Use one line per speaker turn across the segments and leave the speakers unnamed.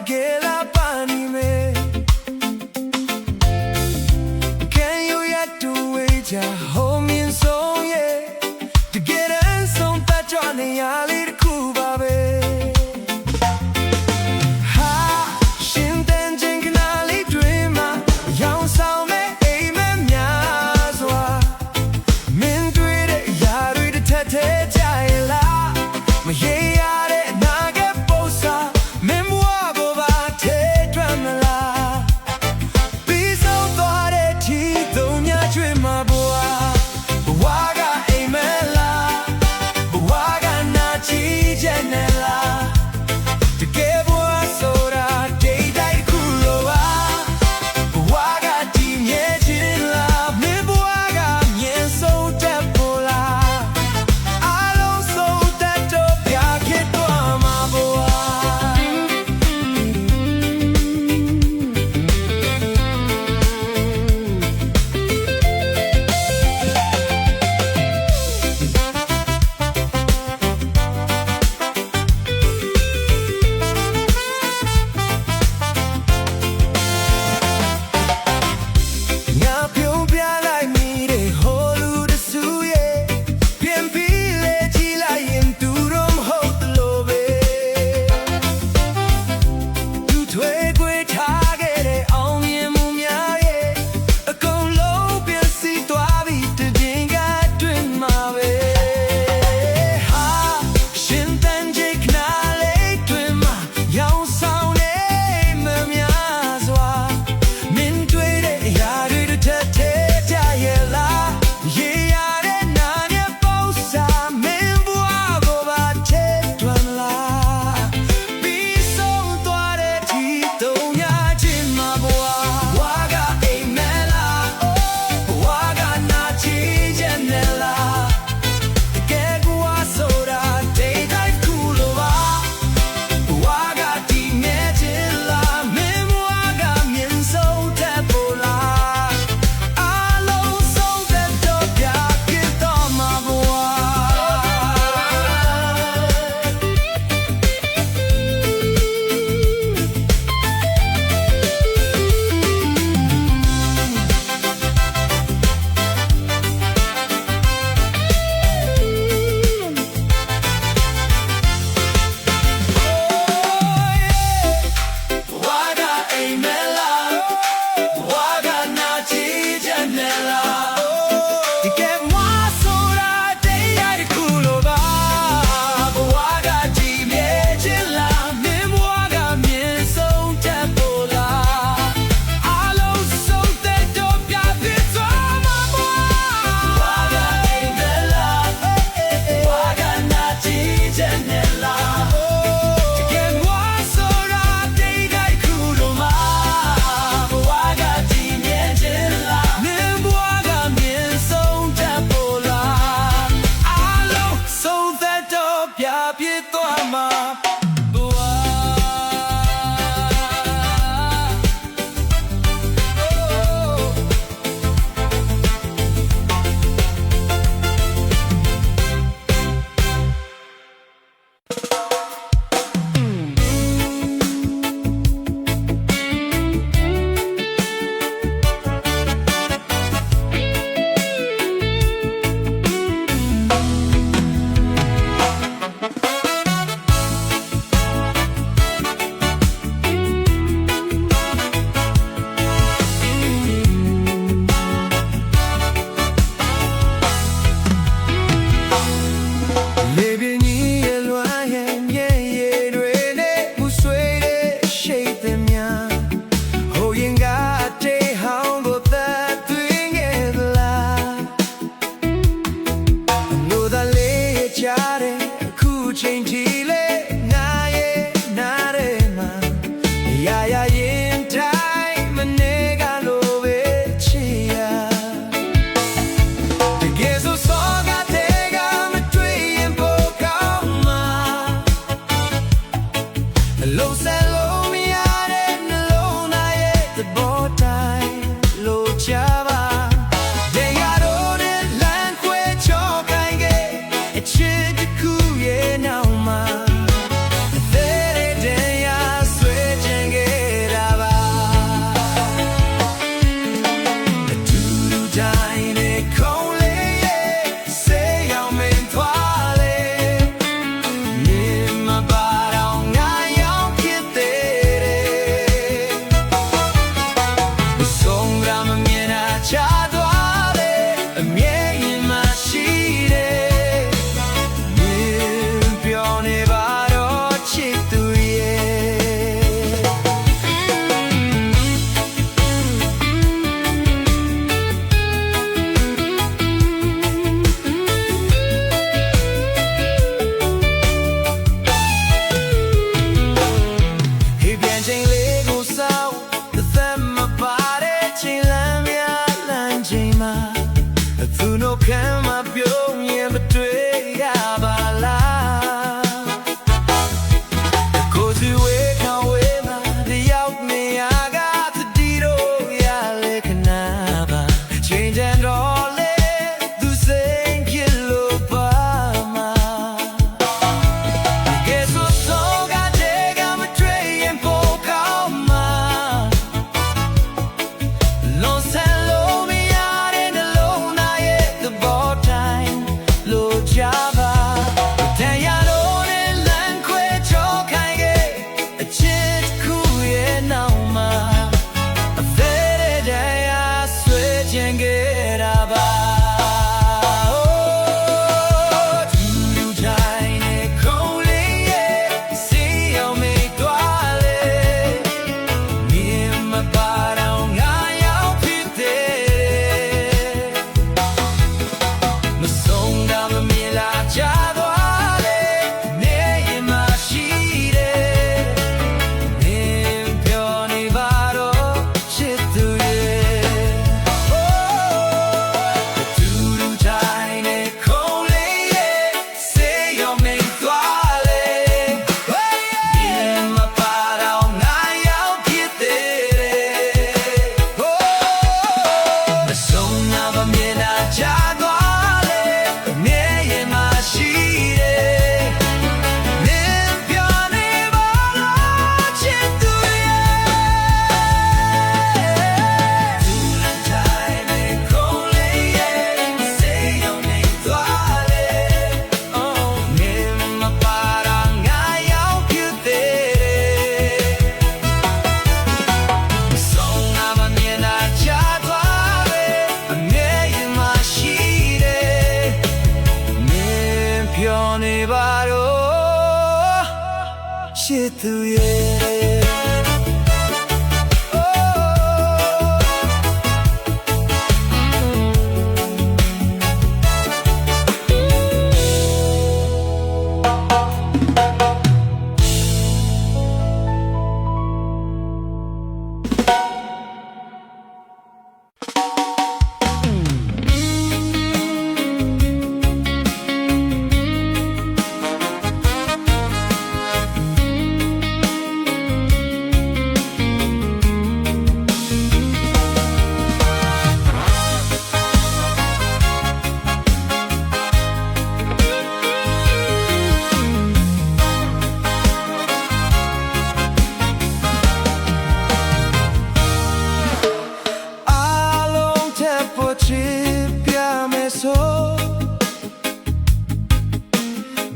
que la panime. Can you yet to wait ya home in so yeah to get us on that journey I lead Cuba be ha shin den jing na li dreamer young sound me amen mya swa min twi de ya twi de tat tat jai la ma ye ya de na ge posa min bwa go ba the twan la bi so twa de thi thong nya chwe ma bwa bwa ga amen la bwa ga na chi jet ne la to get bwa so da day day cool lo ba bwa ga ti mye chin la min bwa ga myen so tat bo la a lo so tat to pya khit twa ma bwa Nga pyong pya lai mi de ho lu de su ye Pien pi le chi lai yin tu rom ho lo be Tu thwe kwe tha ge de aung yin mu mya ye A kong lo pien si twa bi de din ga twin ma be Ha shin tan jik na le twin ma Yaung sound ne me mya swa Min twi de ya twi de tat tat ja ye la Ye ya de na ne po sa Min bwa go ba che twan la Bi so twa de thi thong nya chin ma bwa Bwa ga amen la Bwa ga na chi jet ne la Ke bwa so da day day cool lo ba Bwa ga ti mye chin la Min bwa ga myen so tat bo la A lo so tat to pya khit to ma bwa Bwa ga amen la Bwa ga na chi jet ne la Ti ke mwa so da day day cool lo ba Bwa ga ti mye chin la Min bwa ga myen song tat bo la A lo so tat to pya phit twa ma bwa Bwa ga amen la Bwa ga na chi jet ne la Ti ke mwa so da day day cool lo ma Bwa ga ti mye chin la Min bwa ga myen song tat bo la A lo so tat to pya phit twa ma bwa Le bien y el vayan ye ye duele muswede shape mya ho yin ga te hang bo ta twin ye la no da le cha de khu chain thi le na ye na de ma ya ya yin tai ma ne ga lo be chi ya The guess who saw got take on a tree and broke out my low salo me out and alone I ate the bow tie low chava they got on it land quit chalk I get a chick cool yeah now my they သူရဲ့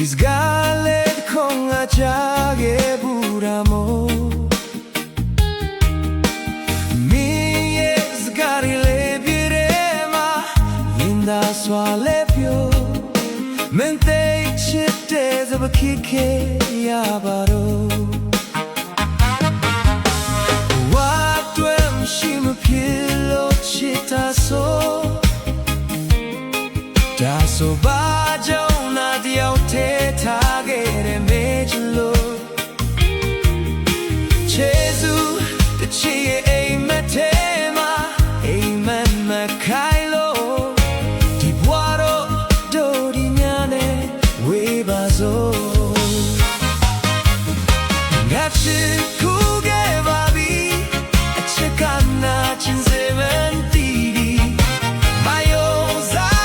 ဒီစကားလေးခုံငါချခဲ့ဘူးရမို့မင်းရဲ့စကားလေးပြည့်မှာရင်သာစွာလေးပြောမင်းသိချစ်တဲ့စပခိခေရပါတော့ဝတ်တွင်ရှိမဖြစ်လို့ချစ်တာဆိုဒါဆိုပါကြောင့်နာတယောက်ထဲထားခဲ့တဲ့မေချလို့ချေစုတချီရဲ့အိမ်မက်ထဲမှာအိမ်မက်မခိုင်လို့ဒီဘွားတော့တို့ဒီများနဲ့ဝေးပါစို့ငါချစ်ခုခဲ့ပါပြီအချစ်ကနာချင်စေမန်တီဒီမယုံစား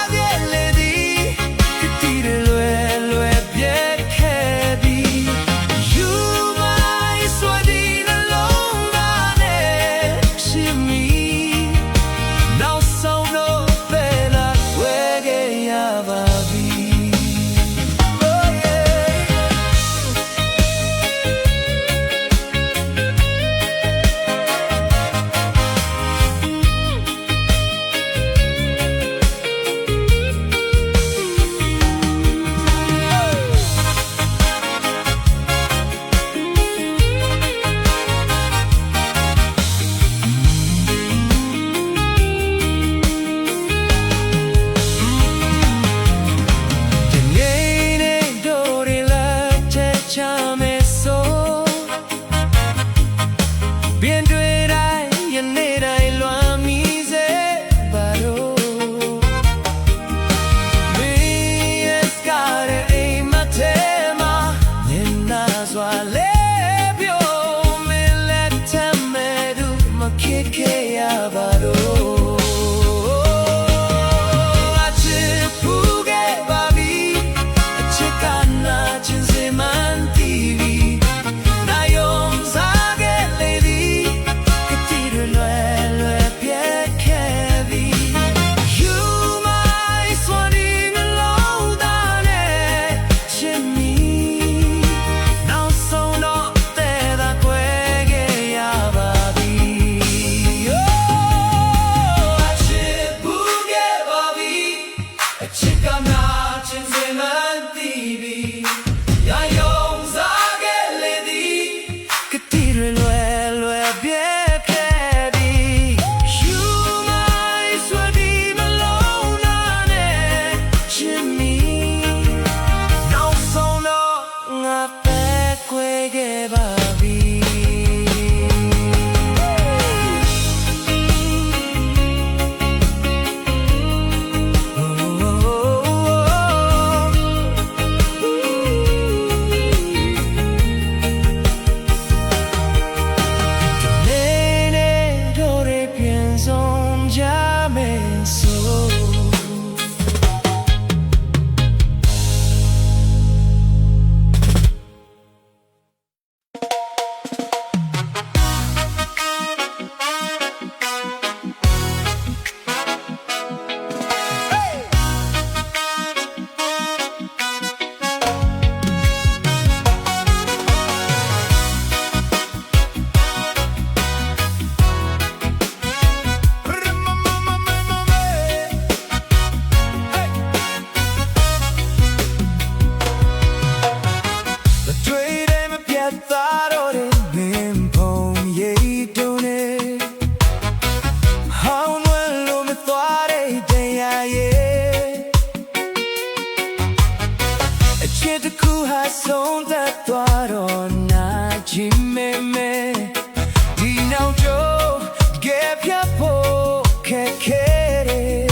မယ်ဒီနောက်တော့ကဲဖြတ်ဖို့ခက်ခဲတယ်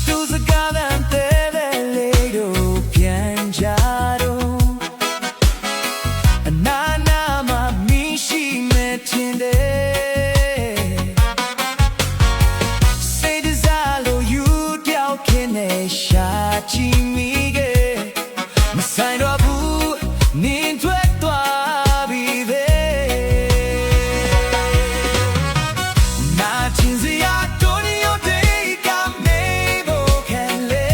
သူစကားတန်တဲ့လေးတို့ပြန်ကြတော့အနာနာမှာမင်းရှိမဲ့တင်တယ်စိတ်တစားလို့ယူပြောက်ခင်းနေရှာချီမိခဲ့မဆိုင်တော့ဘူးနင်းထွက်သွားပြီပဲနာချင်စရာတို့နေရတဲ့ကမေဖို့ခံလေ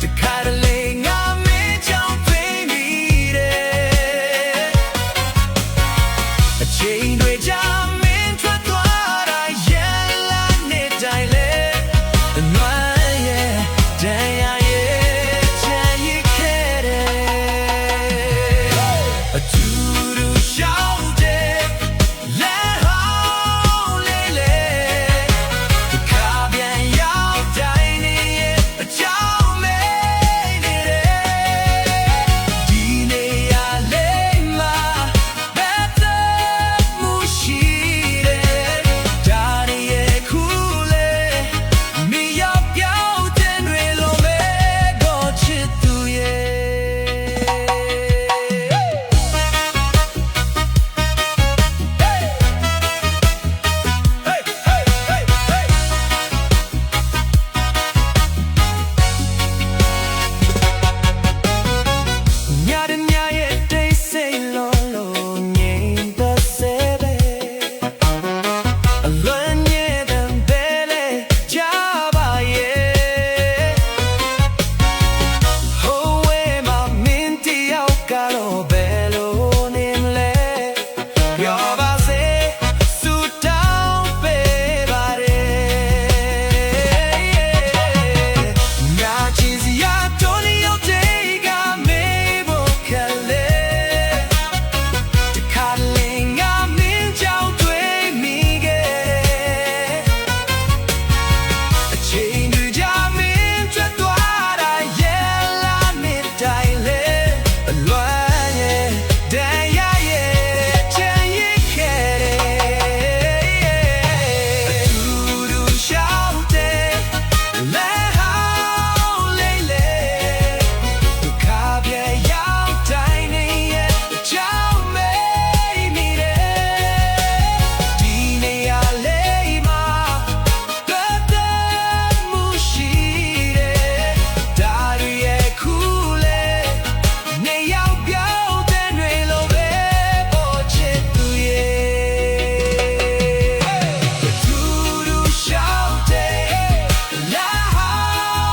တခါတလေငါမင်းကြောင့်ပြေးမိတယ်အချိန်တွေကြာမင်းထွက်သွားတာရဲလာနေတိုင်းလေနွမ်းရဲ့တန်ရရဲ့ချမ်းရခဲ့တယ်အထူးတူရှောင်းတဲ့လဲဟောင်းလေးလေဒီခါပြန်ရောက်တိုင်းနေရဲ့အကြောင်းမေးနေတယ်ဒီနေရာလေးမှာဘယ်သက်မှုရှိတယ်ဒါရီရဲ့ခုလေမရောက်ပြောင်းတဲ့တွေလိုပဲကိုချစ်သူရဲ့ညတဲ့ညရဲ့တိတ်ဆိတ်လို့ငြိမ်သက်စေပဲအလွန်ညဲ့တဲ့ဘယ်လေကြပါရဲ့ဟိုဝဲမှာမင်းတယောက်ကတော့ဘယ်လိုနေမလဲပြောပါစေဆူတောင်းပေးပါတယ်ငါချစ်စရာတို့နေရောက်တဲ့ကမေဖို့ခက်လေတခါလေငါမင်းကြောင့်တွေ့မိခဲ့အချိန်တွေကြာမင်းထွက်သွားတာရဲလာနေတိုင်းလေအလွမ်းရဲ့တန်ရရဲ့ချမ်းရခဲ့တယ်အထူးတူရှောင်းတဲ့လဲဟောင်းလေးလေဒုက္ခပြေရောက်တိုင်းနေရဲ့အကြောင်းမေးမိတယ်ဒီနေရာလေးမှာဘယ်သက်မှုရှိတယ်ဒါရီရဲ့ခုလေနေရောက်ပြောင်းတဲ့တွေလိုပဲပေါ်ချစ်သူရဲ့သူတို့ရှောက်တဲ့လာဟော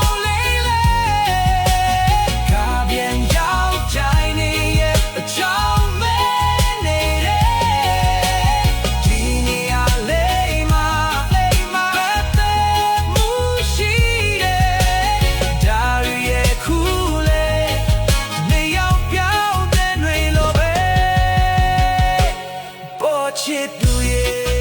င်းလေးလေကပြန်ရောက်တိုင်းနေရဲ့အကြောင်းမေးနေတယ်ဒီနေရာလေးမှာဘယ်သက်မှုရှိတယ်ဒါရီရဲ့ခုလေနေရောက်ပြောင်းတဲ့တွေလိုပဲပေါ်ချစ်သူရဲ့